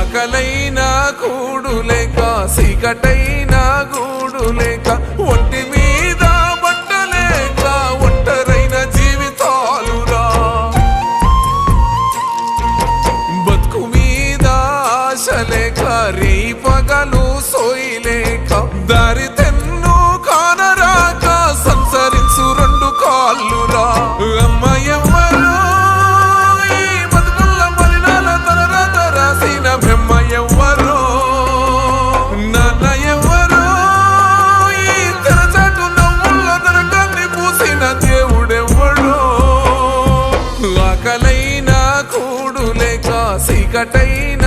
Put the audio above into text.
ఆకలైనా కూడు లేక సీకటైనా గూడు లేక ఒంటి మీద బట్టలేక ఒంటరైన జీవితాలురా బతుకు మీద ఆశ లేక రే పగలు సోయిలేక దారి తెన్ను కానరాక సంసరించు రెండు కాళ్ళురా అమ్మ ఎవ్వరు ఈ బతుకుల్ల మలినాల తరరాత రాసిన బెమ్మ ఎవ్వరు నాన్న ఎవ్వరు ఈ తెరచాటు నవ్వుల్ల నరకాన్ని పూసిన దేవుడెవ్వడు ఆకలైనా కూడు లేక సీకటైన